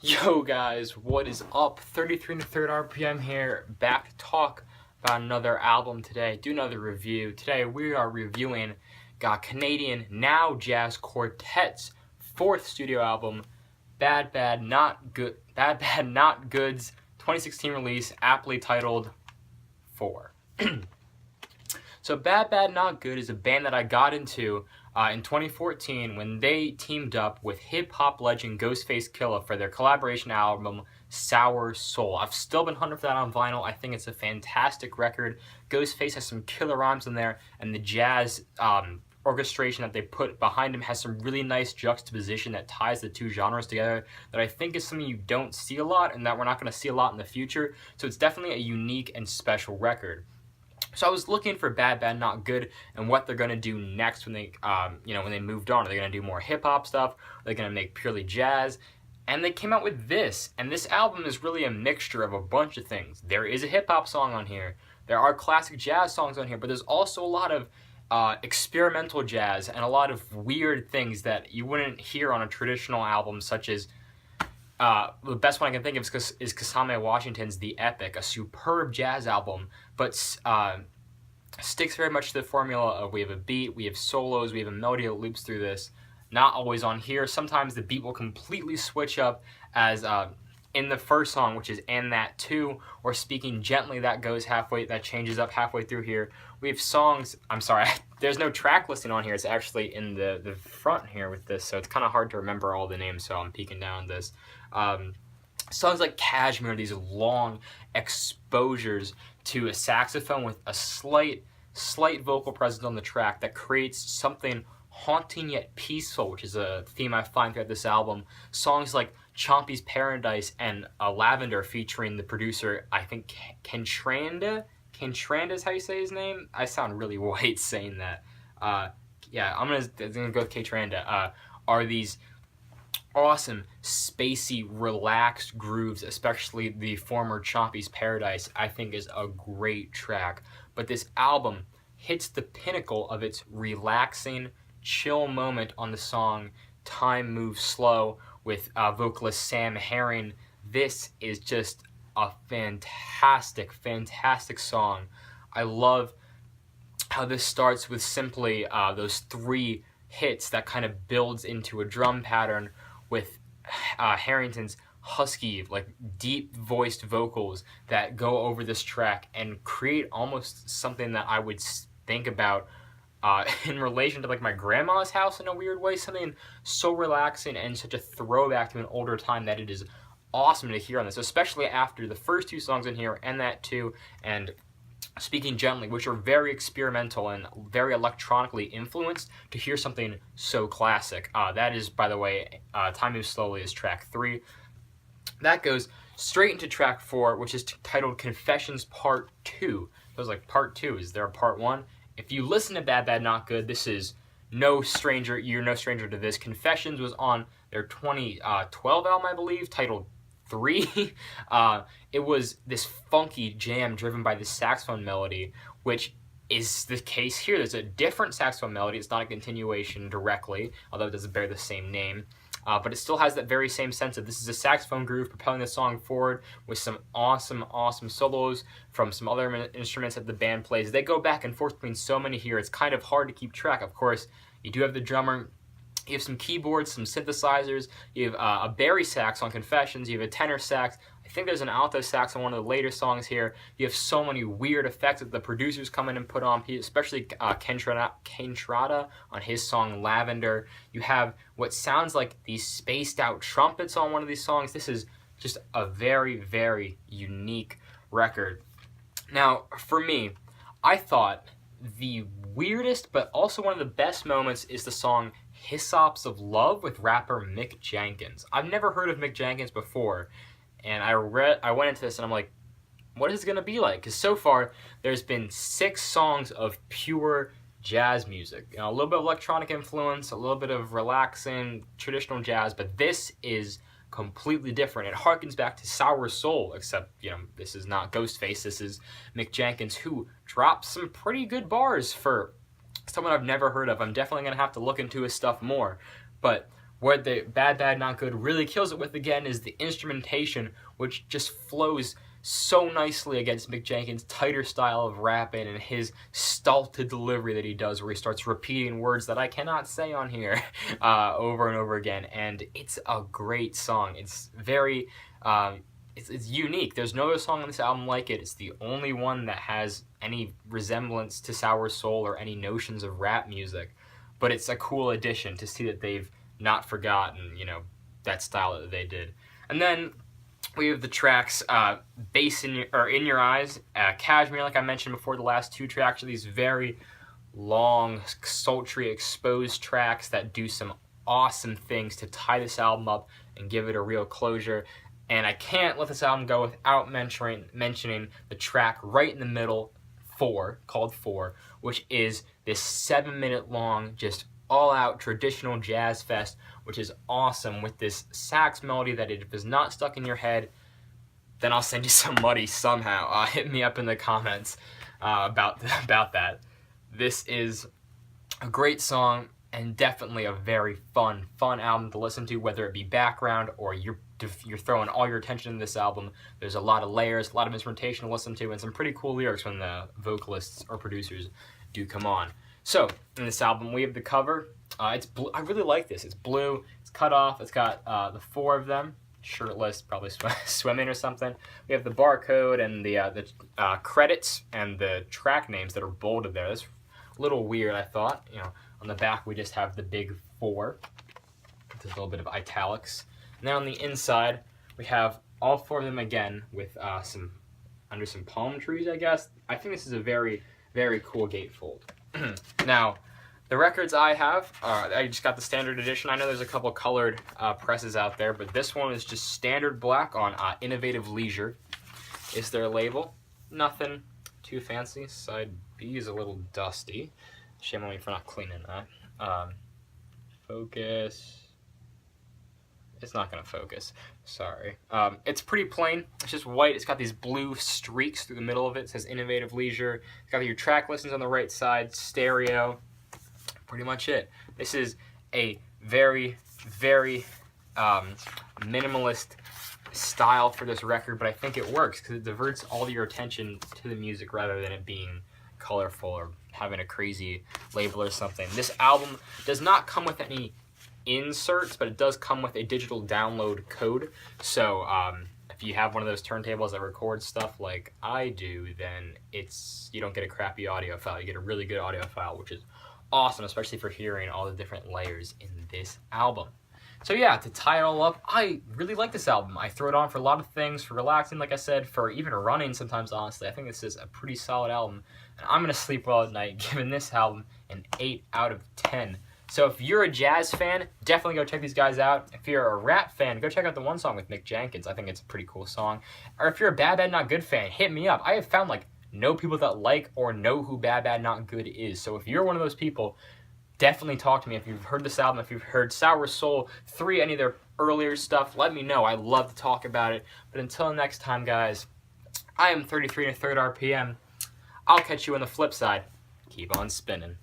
Yo guys, what is up? 33 and a third RPM here, back to talk about another album today, do another review. Today we are reviewing Canadian Now Jazz Quartet's fourth studio album, Bad Bad Not Good, BadBadNotGood's 2016 release, aptly titled 4. So Bad Bad Not Good is a band that I got into in 2014 when they teamed up with hip-hop legend Ghostface Killah for their collaboration album Sour Soul. I've still been hunting for that on vinyl. I think it's a fantastic record. Ghostface has some killer rhymes in there, and the jazz orchestration that they put behind him has some really nice juxtaposition that ties the two genres together that I think is something you don't see a lot and that we're not going to see a lot in the future. So it's definitely a unique and special record. So I was looking for Bad Bad Not Good and what they're gonna do next when they, when they moved on. Are they gonna do more hip hop stuff? Are they gonna make purely jazz? And they came out with this, and this album is really a mixture of a bunch of things. There is a hip hop song on here. There are classic jazz songs on here, but there's also a lot of experimental jazz and a lot of weird things that you wouldn't hear on a traditional album, such as. The best one I can think of is Kasame Washington's The Epic, a superb jazz album, but sticks very much to the formula of we have a beat, we have solos, we have a melody that loops through this. Not always on here. Sometimes the beat will completely switch up, as in the first song, which is And That Too, or Speaking Gently, that changes up halfway through here. We have songs, I'm sorry, there's no track listing on here. It's actually in the front here with this, so it's kind of hard to remember all the names, so I'm peeking down this. Songs like Cashmere, these long exposures to a saxophone with a slight vocal presence on the track that creates something haunting yet peaceful, which is a theme I find throughout this album. Songs like Chompy's Paradise and Lavender, featuring the producer, I think Kentranda is how you say his name. I sound really white saying that. Yeah, I'm gonna go with Kentranda. Are these awesome, spacey, relaxed grooves, especially the former Chompy's Paradise, I think is a great track. But this album hits the pinnacle of its relaxing, chill moment on the song Time Moves Slow with vocalist Sam Herring. This is just a fantastic, fantastic song. I love how this starts with simply those three hits that kind of builds into a drum pattern with Harrington's husky, like deep-voiced vocals that go over this track and create almost something that I would think about in relation to like my grandma's house in a weird way, something so relaxing and such a throwback to an older time that it is awesome to hear on this, especially after the first two songs in here, And That Too and Speaking Gently, which are very experimental and very electronically influenced, to hear something so classic. That is, by the way, Time Moves Slowly is track 3. That goes straight into track 4, which is titled Confessions Part 2. I was like, Part 2, is there a Part 1? If you listen to Bad Bad Not Good, this is no stranger, you're no stranger to this. Confessions was on their 2012 album, I believe, titled 3. It was this funky jam driven by the saxophone melody, which is the case here. There's a different saxophone melody. It's not a continuation directly, although it doesn't bear the same name. But it still has that very same sense of this is a saxophone groove propelling the song forward with some awesome, awesome solos from some other instruments that the band plays. They go back and forth between so many here, it's kind of hard to keep track. Of course, you do have the drummer. You have some keyboards, some synthesizers, you have a bari sax on Confessions, you have a tenor sax, I think there's an alto sax on one of the later songs here. You have so many weird effects that the producers come in and put on, especially Kentrada on his song Lavender. You have what sounds like these spaced out trumpets on one of these songs. This is just a very, very unique record. Now, for me, I thought the weirdest but also one of the best moments is the song Hyssops of Love with rapper Mick Jenkins. I've never heard of Mick Jenkins before, and I went into this and I'm like, what is it going to be like? Because so far, there's been 6 songs of pure jazz music. You know, a little bit of electronic influence, a little bit of relaxing traditional jazz, but this is completely different. It harkens back to Sour Soul, except, this is not Ghostface, this is Mick Jenkins, who drops some pretty good bars for someone I've never heard of. I'm definitely going to have to look into his stuff more. But what the Bad Bad Not Good really kills it with again is the instrumentation, which just flows so nicely against Mick Jenkins' tighter style of rapping and his stulted delivery that he does, where he starts repeating words that I cannot say on here over and over again. And it's a great song. It's very it's unique. There's no other song on this album like it. It's the only one that has any resemblance to Sour Soul or any notions of rap music. But it's a cool addition to see that they've not forgotten, you know, that style that they did. And then we have the tracks Bass in Your Eyes, Cashmere, like I mentioned before. The last two tracks are these very long, sultry, exposed tracks that do some awesome things to tie this album up and give it a real closure. And I can't let this album go without mentioning the track right in the middle, 4, called 4, which is this 7-minute long, just all-out traditional jazz fest, which is awesome, with this sax melody that if it's not stuck in your head, then I'll send you some money somehow. Hit me up in the comments about that. This is a great song and definitely a very fun album to listen to, whether it be background or you're throwing all your attention in this album. There's a lot of layers, a lot of instrumentation to listen to, and some pretty cool lyrics when the vocalists or producers do come on. So, in this album, we have the cover. It's blue. I really like this. It's blue. It's cut off. It's got the 4 of them, shirtless, probably swimming or something. We have the barcode and the credits and the track names that are bolded there. That's a little weird, I thought. You know, on the back, we just have the big 4. There's a little bit of italics. And then on the inside, we have all 4 of them again with under some palm trees, I guess. I think this is a very, very cool gatefold. Now, the records I have, I just got the standard edition. I know there's a couple colored presses out there, but this one is just standard black on Innovative Leisure is their label. Nothing too fancy. Side B is a little dusty. Shame on me for not cleaning that. Focus. It's not going to focus. Sorry. It's pretty plain. It's just white. It's got these blue streaks through the middle of it. It says Innovative Leisure. It's got your track listings on the right side. Stereo. Pretty much it. This is a very, very minimalist style for this record, but I think it works because it diverts all your attention to the music rather than it being colorful or having a crazy label or something. This album does not come with any inserts, but it does come with a digital download code. So if you have one of those turntables that records stuff like I do, then you don't get a crappy audio file. You get a really good audio file, which is awesome, especially for hearing all the different layers in this album. So yeah, to tie it all up, I really like this album. I throw it on for a lot of things, for relaxing, like I said, for even running sometimes, honestly. I think this is a pretty solid album, and I'm going to sleep well at night, giving this album an 8 out of 10. So if you're a jazz fan, definitely go check these guys out. If you're a rap fan, go check out the one song with Mick Jenkins. I think it's a pretty cool song. Or if you're a Bad Bad Not Good fan, hit me up. I have found like no people that like or know who Bad Bad Not Good is. So if you're one of those people, definitely talk to me. If you've heard this album, if you've heard Sour Soul 3, any of their earlier stuff, let me know. I love to talk about it. But until next time, guys, I am 33 1/3 RPM. I'll catch you on the flip side. Keep on spinning.